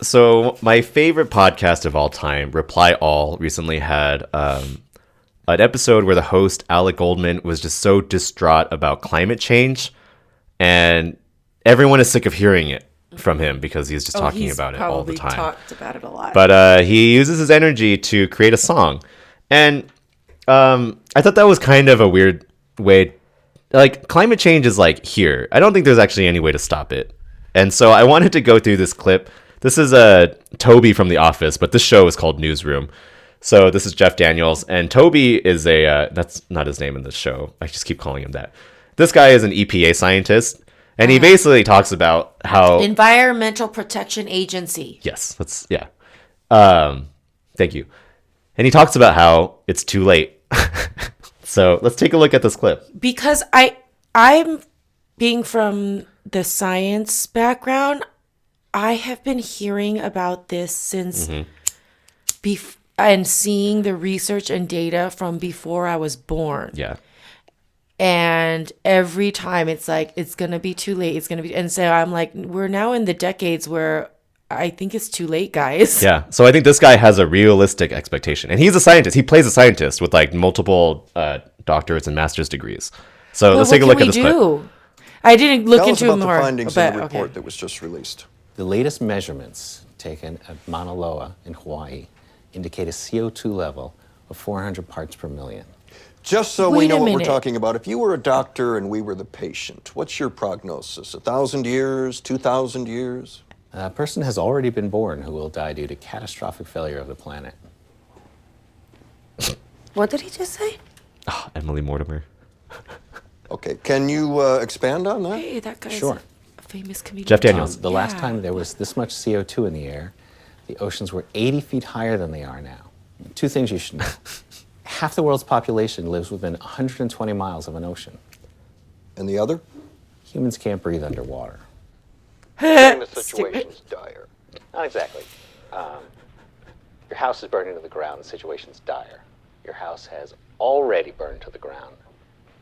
So my favorite podcast of all time, Reply All, recently had an episode where the host, Alec Goldman, was just so distraught about climate change. And everyone is sick of hearing it from him because he's just talking about it all the time. Talked about it a lot. But he uses his energy to create a song. And I thought that was kind of a weird way. Like, climate change is like here. I don't think there's actually any way to stop it. And so I wanted to go through this clip. This is Toby from The Office, but this show is called Newsroom. So this is Jeff Daniels, and Toby is that's not his name in the show. I just keep calling him that. This guy is an EPA scientist, and he basically talks about how... Environmental Protection Agency. Yes, thank you. And he talks about how it's too late. So let's take a look at this clip. Because I'm being from the science background, I have been hearing about this since and seeing the research and data from before I was born. Yeah. And every time it's like, it's going to be too late. It's going to be. And so I'm like, we're now in the decades where I think it's too late, guys. Yeah. So I think this guy has a realistic expectation. And he's a scientist. He plays a scientist with like multiple doctorates and master's degrees. So let's take a look at this clip. I didn't look into it more. Tell us about the findings in the report that was just released. The latest measurements taken at Mauna Loa in Hawaii indicate a CO2 level of 400 parts per million. Just so we know what we're talking about, if you were a doctor and we were the patient, what's your prognosis? 1,000 years, 2,000 years? A person has already been born who will die due to catastrophic failure of the planet. What did he just say? Oh, Emily Mortimer. Okay, can you expand on that? Hey, that guy's Sure. a famous comedian. Jeff Daniels. The last time there was this much CO2 in the air, the oceans were 80 feet higher than they are now. Two things you should know. Half the world's population lives within 120 miles of an ocean. And the other? Humans can't breathe underwater. The situation's dire. Not exactly. Your house is burning to the ground, the situation's dire. Your house has already burned to the ground.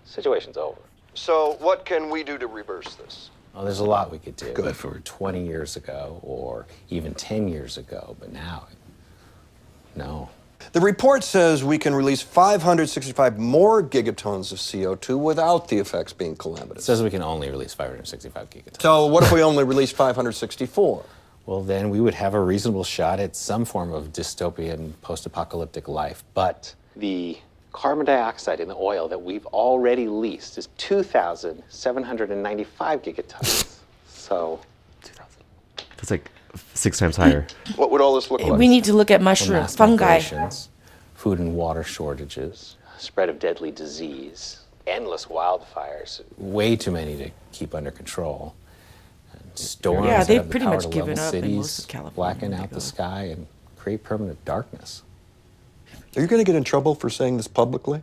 Situation's over. So what can we do to reverse this? Well, there's a lot we could do. Good. If it were 20 years ago or even 10 years ago, but now, no. The report says we can release 565 more gigatons of CO2 without the effects being It calamitous. says we can only release 565 gigatons. So what if we only release 564? Well, then we would have a reasonable shot at some form of dystopian post-apocalyptic life. But the carbon dioxide in the oil that we've already leased is 2,795 gigatons. So 2,000. That's like 6 times higher. What would all this look like? We need to look at mushrooms, mass fungi. migrations, food and water shortages, spread of deadly disease, endless wildfires, way too many to keep under control. And storms Yeah, that they've have the pretty power much to given level up in cities, most of California blacken when they out the go. sky, and create permanent darkness. Are you going to get in trouble for saying this publicly?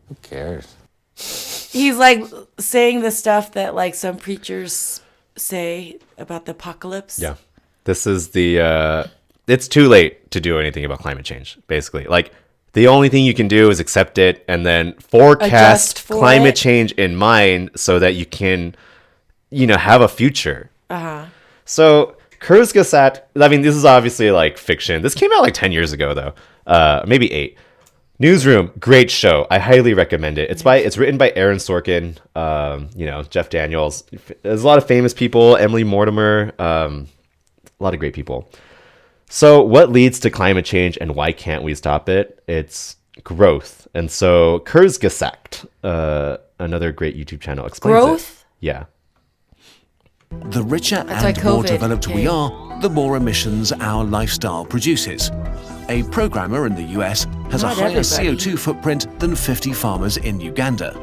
Who cares? He's like saying the stuff that like some preachers say about the apocalypse. Yeah. This is it's too late to do anything about climate change, basically. Like, the only thing you can do is accept it and then forecast climate change in mind so that you can, have a future. Uh-huh. So, Kurzgesagt, I mean, this is obviously like fiction. This came out like 10 years ago, though. Maybe 8. Newsroom, great show. I highly recommend it. It's written by Aaron Sorkin, Jeff Daniels. There's a lot of famous people, Emily Mortimer, a lot of great people. So what leads to climate change and why can't we stop it? It's growth. And so Kurzgesagt, another great YouTube channel, explains Growth? it. Yeah. The richer That's and why more COVID developed we came. are, the more emissions our lifestyle produces. A programmer in the US has Not a higher everybody. CO2 footprint than 50 farmers in Uganda.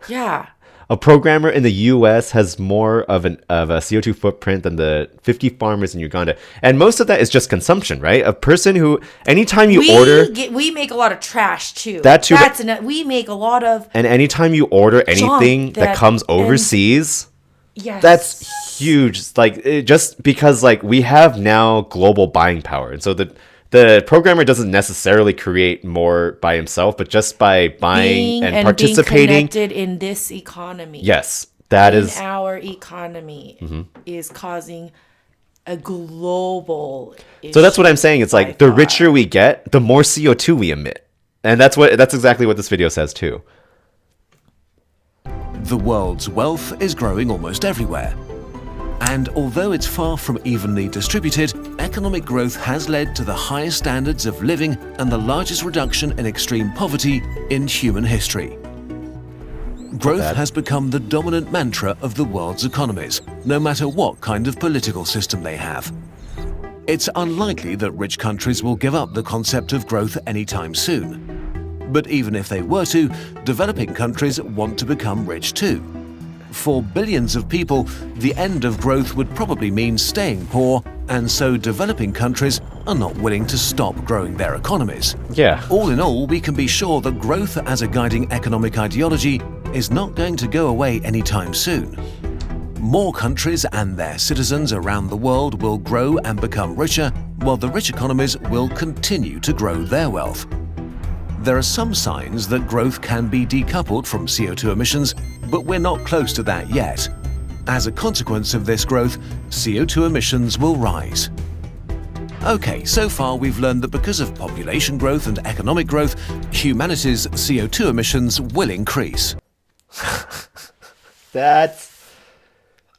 Yeah. A programmer in the U.S. has more of a CO2 footprint than the 50 farmers in Uganda, and most of that is just consumption, right? A person who, anytime you order, we make a lot of trash too. That too, We make a lot of and anytime you order anything that comes overseas, yes. that's huge. Like just because like we have now global buying power, and so the programmer doesn't necessarily create more by himself, but just by buying and participating. Being connected in this economy. Yes, that is our economy is causing a global issue. So that's what I'm saying. It's like by the far. richer we get, the more CO2 we emit. And that's exactly what this video says too. The world's wealth is growing almost everywhere. And although it's far from evenly distributed, economic growth has led to the highest standards of living and the largest reduction in extreme poverty in human history. Growth has become the dominant mantra of the world's economies, no matter what kind of political system they have. It's unlikely that rich countries will give up the concept of growth anytime soon. But even if they were to, developing countries want to become rich too. For billions of people, the end of growth would probably mean staying poor, and so developing countries are not willing to stop growing their economies. Yeah. All in all, we can be sure that growth as a guiding economic ideology is not going to go away anytime soon. More countries and their citizens around the world will grow and become richer, while the rich economies will continue to grow their wealth. There are some signs that growth can be decoupled from CO2 emissions, but we're not close to that yet. As a consequence of this growth, CO2 emissions will rise. Okay, so far we've learned that because of population growth and economic growth, humanity's CO2 emissions will increase. That's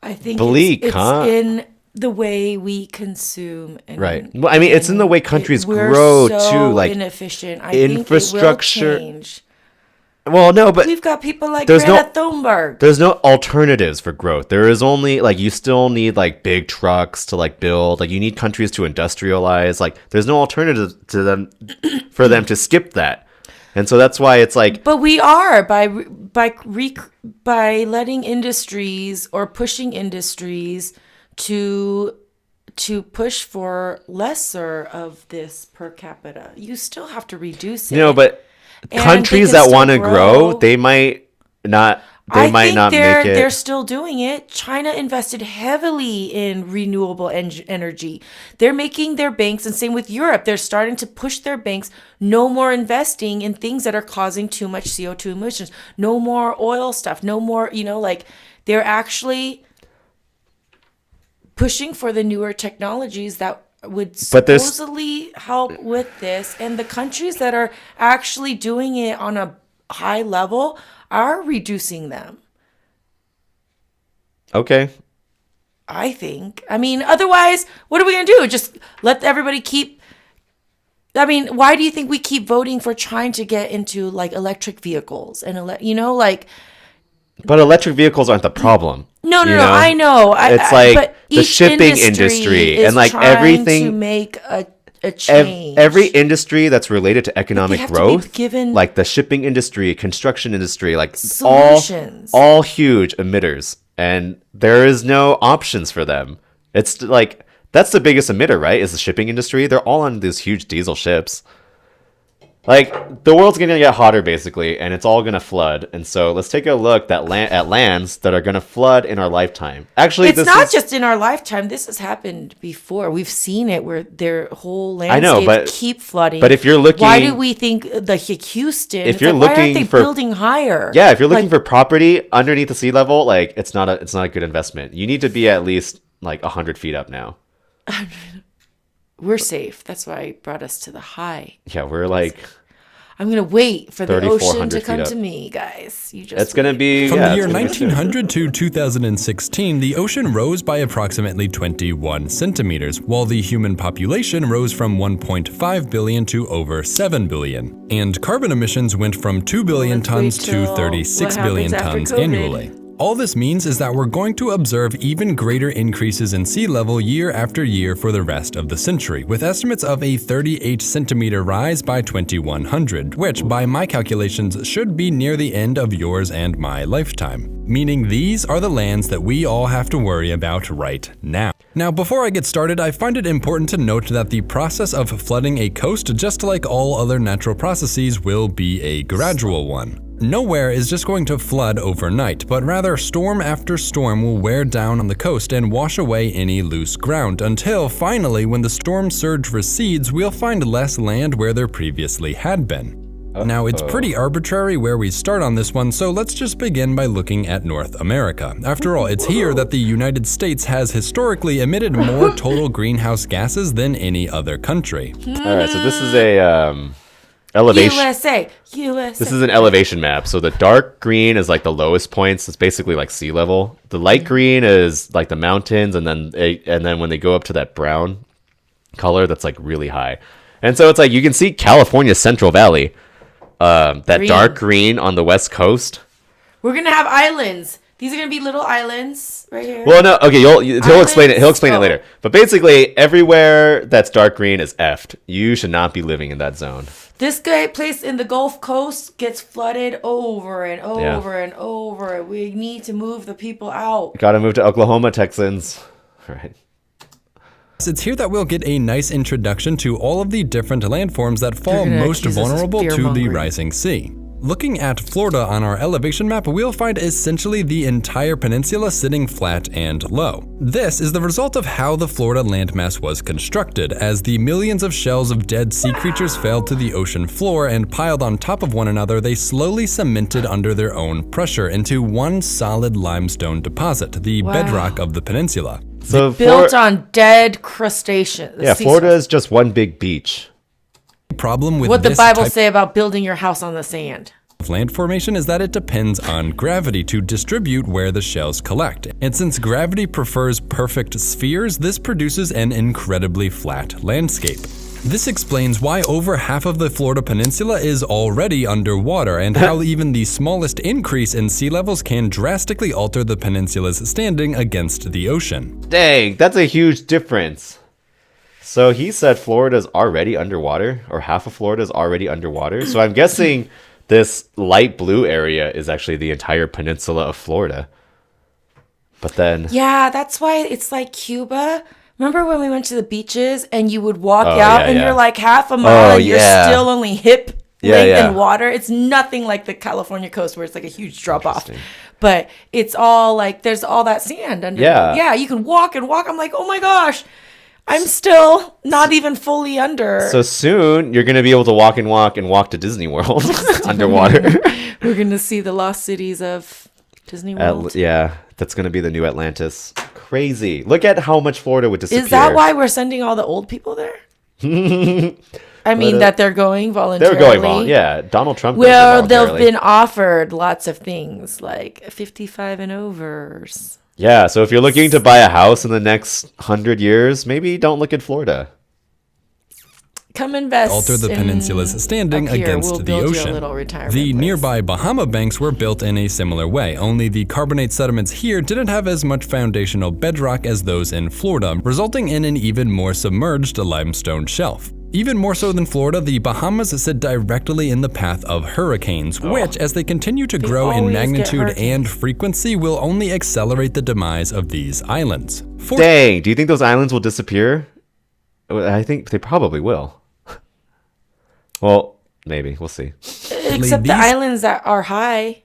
I think bleak, it's huh? in the way we consume. And, right. Well, I mean, it's in the way countries we're grow so too, like inefficient. I infrastructure. Think it will change. Well, no, but We've got people like there's Greta Thunberg. there's no alternatives for growth. There is only like you still need like big trucks to like build. Like you need countries to industrialize. Like there's no alternative to them for them to skip that. And so that's why it's like But we are by letting industries or pushing industries to push for lesser of this per capita. You still have to reduce it. but And countries they can that still want to grow, grow. they might not. They I might think not make it. they're still doing it. China invested heavily in renewable energy. They're making their banks, and same with Europe. They're starting to push their banks. No more investing in things that are causing too much CO2 emissions. No more oil stuff. No more, like they're actually pushing for the newer technologies that would But there's- supposedly help with this. And the countries that are actually doing it on a high level are reducing them, Okay. I think. I mean, otherwise, what are we going to do? Just let everybody keep. I mean, why do you think we keep voting for trying to get into like electric vehicles and like But electric vehicles aren't the problem. no, you I know. It's like but the each shipping industry is and like trying everything. to make a change. Every industry that's related to economic have to be growth, given like the shipping industry, construction industry, like solutions. all huge emitters, and there is no options for them. It's like that's the biggest emitter, right? Is the shipping industry? They're all on these huge diesel ships. Like the world's gonna get hotter basically, and it's all gonna flood. And so let's take a look at lands that are gonna flood in our lifetime. Actually, It's this not is, just in our lifetime. This has happened before. We've seen it where their whole I know, landscapes but- keep flooding. but if you're why do looking- we think Houston? If it's you're like, why aren't looking they for- building higher? Yeah, if you're looking Like, for property underneath the sea level, like it's not a good investment. You need to be at least like 100 feet up now. we're safe. That's why it brought us to the high. Yeah, we're like I'm gonna wait for the ocean 3,400 to feet come up. to me, guys. You just it's gonna be From yeah, the it's year gonna be- 1900 to 2016, the ocean rose by approximately 21 centimeters, while the human population rose from 1.5 billion to over 7 billion. And carbon emissions went from 2 billion Let's tons wait to till 36 what billion happens after tons COVID. annually. All this means is that we're going to observe even greater increases in sea level year after year for the rest of the century, with estimates of a 38 centimeter rise by 2100, which by my calculations should be near the end of yours and my lifetime. Meaning these are the lands that we all have to worry about right now. Now, before I get started, I find it important to note that the process of flooding a coast, just like all other natural processes, will be a gradual one. Nowhere is just going to flood overnight, but rather storm after storm will wear down on the coast and wash away any loose ground until finally when the storm surge recedes, we'll find less land where there previously had been. Now, it's pretty arbitrary where we start on this one, so let's just begin by looking at North America. After all, it's here that the United States has historically emitted more total greenhouse gases than any other country. All right, so this is a elevation. USA. This is an elevation map. So the dark green is like the lowest points. It's basically like sea level. The light green is like the mountains, and then when they go up to that brown color, that's like really high. And so it's like you can see California's Central Valley, that Green. dark green on the west coast. We're gonna have islands. These are gonna be little islands right here. Well, no, okay, he'll explain it. He'll explain it Oh. later. But basically, everywhere that's dark green is effed. You should not be living in that zone. This place in the Gulf Coast gets flooded over and over and over. We need to move the people out. Got to move to Oklahoma, Texans. All right. It's here that we'll get a nice introduction to all of the different landforms that fall gonna most accuse us of vulnerable to the fear-mongering. rising sea. Looking at Florida on our elevation map, we'll find essentially the entire peninsula sitting flat and low. This is the result of how the Florida landmass was constructed, as the millions of shells of dead sea creatures fell to the ocean floor and piled on top of one another, they slowly cemented under their own pressure into one solid limestone deposit, the bedrock of the peninsula. So Built on dead crustaceans. Yeah, Florida is just one big beach. Problem with What the this Bible type say about building your house on the sand? of land formation is that it depends on gravity to distribute where the shells collect. And since gravity prefers perfect spheres, this produces an incredibly flat landscape. This explains why over half of the Florida peninsula is already underwater, and how even the smallest increase in sea levels can drastically alter the peninsula's standing against the ocean. Dang, that's a huge difference. So he said Florida's already underwater, or half of Florida's already underwater. So I'm guessing this light blue area is actually the entire peninsula of Florida. But then... Yeah, that's why it's like Cuba. Remember when we went to the beaches and you would walk out yeah, and yeah. you're like half a mile and you're still only hip length in water? It's nothing like the California coast where it's like a huge drop off. But it's all like there's all that sand under. Yeah, you can walk and walk. I'm like, oh my gosh, I'm still not even fully under. So soon you're going to be able to walk to Disney World underwater. We're going to see the lost cities of Disney World. Yeah, that's going to be the new Atlantis. Crazy. Look at how much Florida would disappear. Is that why we're sending all the old people there? I mean, that they're going voluntarily. They're going yeah. Donald Trump goes Well, voluntarily. they've been offered lots of things like 55 and overs. Yeah, so if you're looking to buy a house in the next 100 years, maybe don't look at Florida. Come invest. Alter the peninsula's standing up here. against We'll the build you a ocean. little retirement The place. nearby Bahama banks were built in a similar way, only the carbonate sediments here didn't have as much foundational bedrock as those in Florida, resulting in an even more submerged limestone shelf. Even more so than Florida, the Bahamas sit directly in the path of hurricanes, which, as they continue to grow in always get magnitude hurricanes. and frequency, will only accelerate the demise of these islands. Dang, do you think those islands will disappear? I think they probably will. Well, maybe. We'll see. Except the these- islands that are high.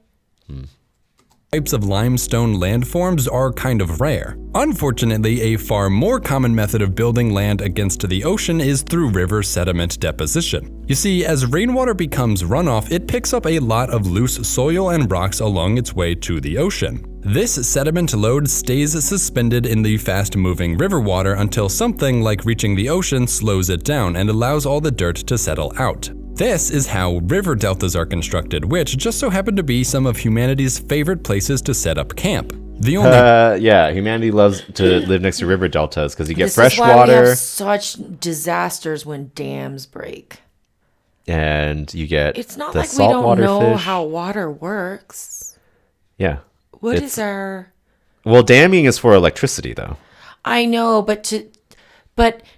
Types of limestone landforms are kind of rare. Unfortunately, a far more common method of building land against the ocean is through river sediment deposition. You see, as rainwater becomes runoff, it picks up a lot of loose soil and rocks along its way to the ocean. This sediment load stays suspended in the fast-moving river water until something like reaching the ocean slows it down and allows all the dirt to settle out. This is how river deltas are constructed, which just so happen to be some of humanity's favorite places to set up camp. The only Yeah, humanity loves to live next to river deltas because you get This fresh is why we water have such disasters when dams break. and you get It's not the like we don't saltwater know fish. how water works. Yeah. What It's- is our... Well, damming is for electricity, though. I know, but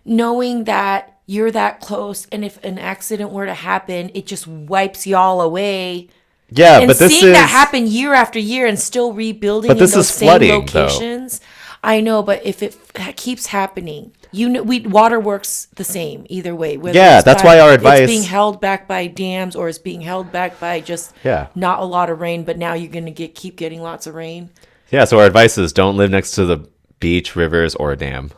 knowing that you're that close, and if an accident were to happen, it just wipes y'all away. Yeah, And but this seeing is that happen year after year and still rebuilding But this in those is same flooding, though. locations. I know, but if it keeps happening, water works the same either way. Whether Yeah, it's that's why our advice- it's being held back by dams or it's being held back by just Yeah. not a lot of rain. But now you're gonna keep getting lots of rain. Yeah, so our advice is don't live next to the beach, rivers, or a dam.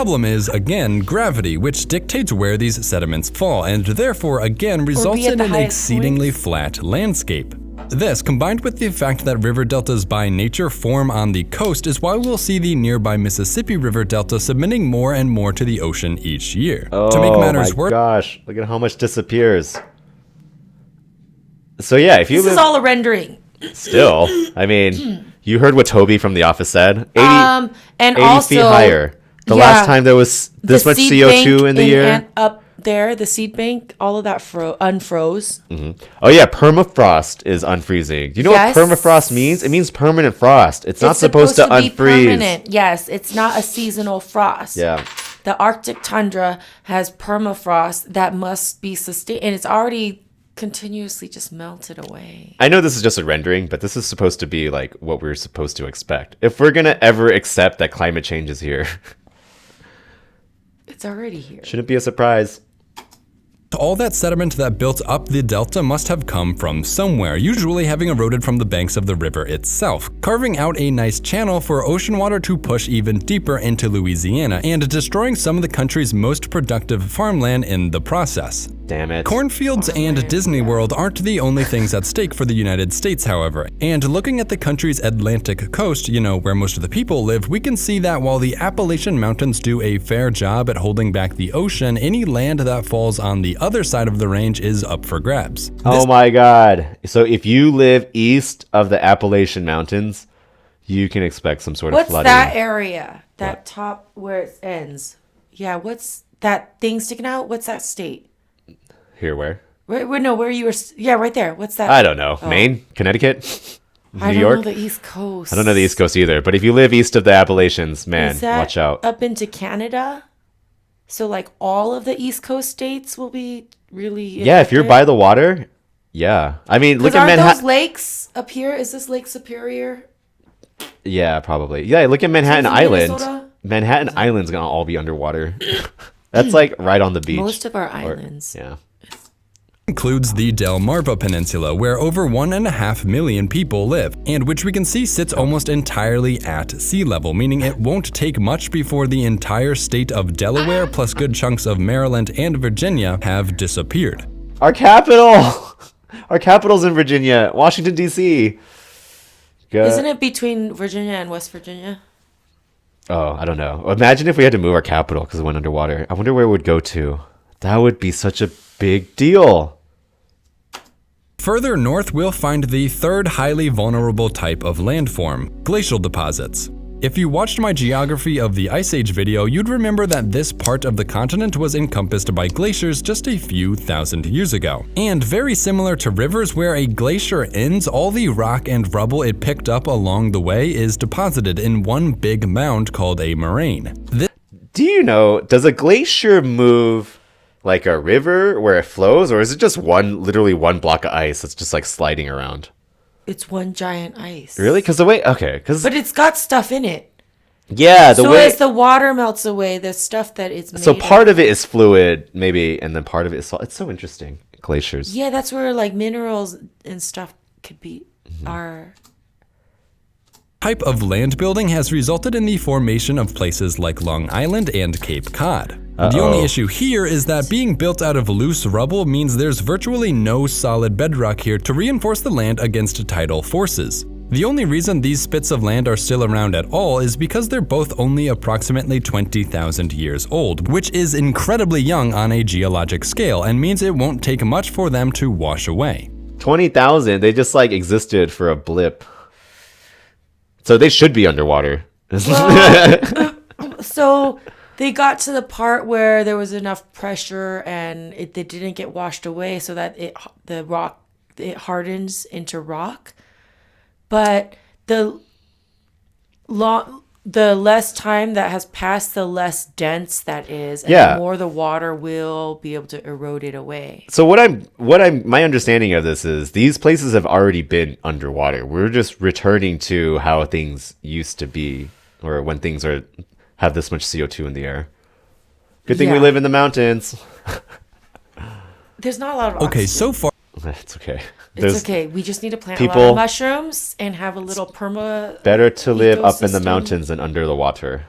Problem is, again, gravity, which dictates where these sediments fall, and therefore, again, results at in the an highest exceedingly points. flat landscape. This, combined with the fact that river deltas by nature form on the coast, is why we'll see the nearby Mississippi River Delta submitting more and more to the ocean each year. To make matters worse, Gosh, look at how much disappears. So yeah, if you This live is all a rendering. still, I mean, you heard what Toby from The Office said. 80, And 80 also, feet higher. The yeah, last time there was this the much seed CO2 bank in the year. up there, the seed bank, all of that unfroze. Oh yeah, permafrost is unfreezing. Do you know Yes. what permafrost means? It means permanent frost. It's not It's supposed to be unfreeze. permanent. Yes, it's not a seasonal frost. Yeah. The Arctic tundra has permafrost that must be sustained, and it's already continuously just melted away. I know this is just a rendering, but this is supposed to be like what we're supposed to expect. If we're gonna ever accept that climate change is here, It's already here. shouldn't be a surprise. all that sediment that built up the delta must have come from somewhere, usually having eroded from the banks of the river itself, carving out a nice channel for ocean water to push even deeper into Louisiana and destroying some of the country's most productive farmland in the process. Damn it. Cornfields and Disney World aren't the only things at stake for the United States, however. And looking at the country's Atlantic coast, where most of the people live, we can see that while the Appalachian Mountains do a fair job at holding back the ocean, any land that falls on the other side of the range is up for grabs. Oh my god. So if you live east of the Appalachian Mountains, you can expect some sort of What's flooding. that area? That top where it ends? Yeah, what's that thing sticking out? What's that state? Here where? Where you were? Yeah, right there. What's that? I don't know. Maine? Connecticut? New I don't York? know the East Coast. I don't know the East Coast either, but if you live east of the Appalachians, man, Is that watch out. up into Canada? So like all of the East Coast states will be really Yeah, if you're by the water, yeah. I mean, look at aren't those Manhattan. lakes up here? Is this Lake Superior? Yeah, probably. Yeah, look at Manhattan in Island. Minnesota? Manhattan Island's gonna all be underwater. That's like right on the beach. Most of our Or- islands. yeah. Includes the Delmarva Peninsula, where over 1.5 million people live, and which we can see sits almost entirely at sea level, meaning it won't take much before the entire state of Delaware plus good chunks of Maryland and Virginia have disappeared. Our capital! Our capital's in Virginia, Washington, D.C. Isn't it between Virginia and West Virginia? Oh, I don't know. Imagine if we had to move our capital because it went underwater. I wonder where it would go to. That would be such a big deal. Further north, we'll find the third highly vulnerable type of landform, glacial deposits. If you watched my geography of the Ice Age video, you'd remember that this part of the continent was encompassed by glaciers just a few thousand years ago. And very similar to rivers, where a glacier ends, all the rock and rubble it picked up along the way is deposited in one big mound called a moraine. Do you know, does a glacier move like a river where it flows, or is it just literally one block of ice that's just like sliding around? It's one giant ice. Really? Because the way, okay, because But it's got stuff in it. yeah, the So way. as the water melts away, the stuff that it's made So part of it is fluid, maybe, and then part of it is salt. It's so interesting. Glaciers. Yeah, that's where like minerals and stuff could be are. Type of land building has resulted in the formation of places like Long Island and Cape Cod. The only issue here is that being built out of loose rubble means there's virtually no solid bedrock here to reinforce the land against tidal forces. The only reason these spits of land are still around at all is because they're both only approximately 20,000 years old, which is incredibly young on a geologic scale and means it won't take much for them to wash away. 20,000, they just like existed for a blip. So they should be underwater. So they got to the part where there was enough pressure and they didn't get washed away, so that it hardens into rock. But the less time that has passed, the less dense that is, and Yeah. the more the water will be able to erode it away. So my understanding of this is these places have already been underwater. We're just returning to how things used to be, or when things have this much CO2 in the air. Good thing we Yeah. live in the mountains. There's not a lot of Okay, oxygen. so far It's okay. It's okay. We just need to plant a lot people- of mushrooms and have a little Better to live up in the ecosystem. mountains than under the water.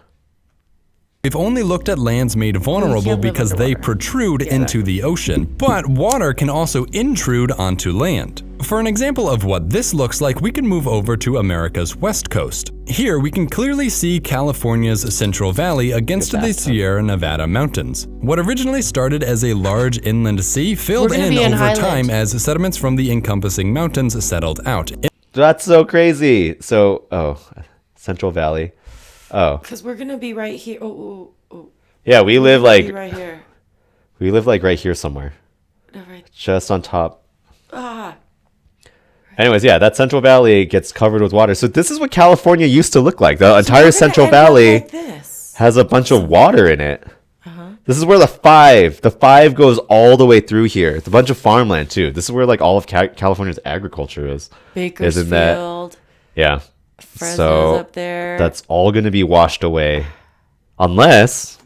We've only looked at lands made vulnerable live because they underwater. protrude into the ocean, but water can also intrude onto land. For an example of what this looks like, we can move over to America's west coast. Here, we can clearly see California's Central Valley against the Sierra Nevada mountains. What originally started as a large inland sea filled We're gonna in be in over Highland. time as sediments from the encompassing mountains settled out. That's so crazy. So, Central Valley. Oh, Because we're gonna be right here. Oh. yeah, we live Be like right here. right here somewhere, No, right. just on top. Ah. Anyways, yeah, that Central Valley gets covered with water. So this is what California used to look like. The We're entire gonna Central end up Valley like this. has a bunch of water in it. This is where the five goes all the way through here. It's a bunch of farmland too. This is where like all of California's agriculture is. Bakersfield. Isn't that? Yeah. Fresno's So up there. that's all going to be washed away, unless.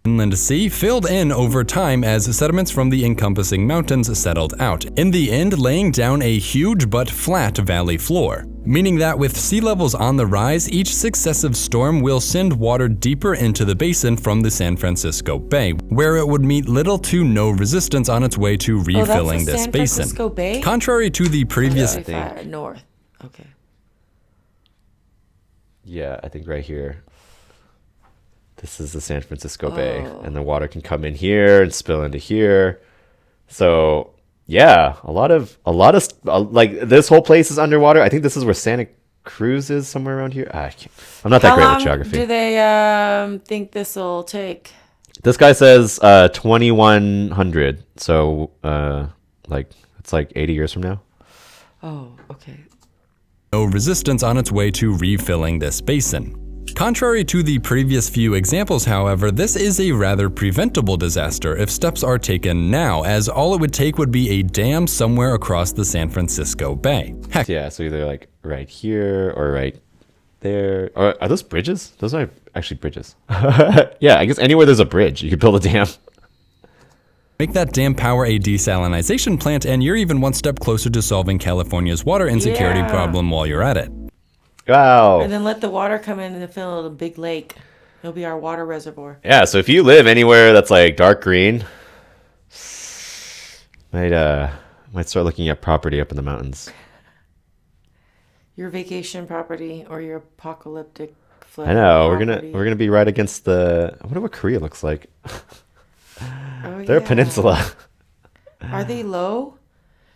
Inland sea filled in over time as sediments from the encompassing mountains settled out, in the end laying down a huge but flat valley floor. Meaning that with sea levels on the rise, each successive storm will send water deeper into the basin from the San Francisco Bay, where it would meet little to no resistance on its way to refilling the this San basin. Francisco Bay? Contrary to the previous North. Okay. Yeah, I think right here. This is the San Francisco Bay, and the water can come in here and spill into here. So yeah, a lot of like this whole place is underwater. I think this is where Santa Cruz is, somewhere around here. I'm not that great with do geography. they think this will take? This guy says 2100. So like it's like 80 years from now. Oh, okay. no resistance on its way to refilling this basin. Contrary to the previous few examples, however, this is a rather preventable disaster if steps are taken now, as all it would take would be a dam somewhere across the San Francisco Bay. Heck, Yeah, so either like right here or right there. Or are those bridges? Those are actually bridges. Yeah, I guess anywhere there's a bridge, you could build a dam. make that dam power a desalinization plant, and you're even one step closer to solving California's water insecurity Yeah. problem while you're at it. Wow. And then let the water come in and fill a big lake. It'll be our water reservoir. Yeah, so if you live anywhere that's like dark green, might start looking at property up in the mountains. Your vacation property or your apocalyptic flood. I know, property. we're gonna be right against the. I wonder what Korea looks like. Oh, They're a yeah. peninsula. Are they low?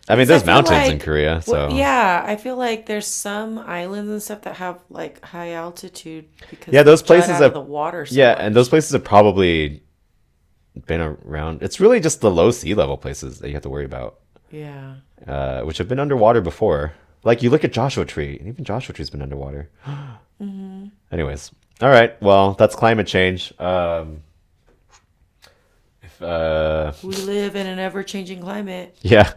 I mean, Because there's feel mountains in like- Korea, so Well, yeah, I feel like there's some islands and stuff that have like high altitude because Yeah, those they jut places out have- of the water. So yeah, much. and those places have probably been around. It's really just the low sea level places that you have to worry about, Yeah. which have been underwater before. Like you look at Joshua Tree, and even Joshua Tree's been underwater. Anyways, all right. Well, that's climate change. We live in an ever-changing climate. Yeah.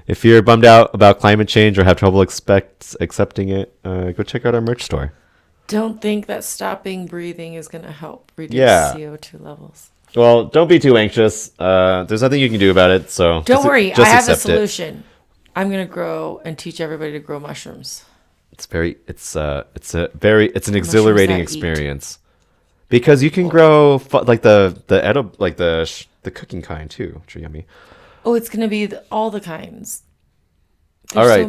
If you're bummed out about climate change or have trouble accepting it, go check out our merch store. Don't think that stopping breathing is going to help reduce Yeah. CO2 levels. Well, don't be too anxious. There's nothing you can do about it. So Don't worry, I just have a accept it. solution. I'm going to grow and teach everybody to grow mushrooms. It's an exhilarating that eat. experience because you can grow like the cooking kind too, which are yummy. Oh, it's going to be all the kinds. All There's right.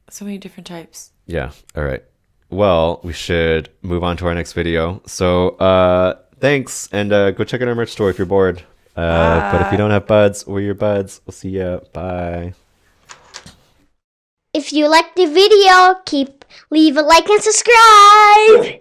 so many different types. Yeah. All right. Well, we should move on to our next video. So, thanks, and go check out our merch store if you're bored. But if you don't have buds, we're your buds. We'll see ya. Bye. If you liked the video, leave a like and subscribe.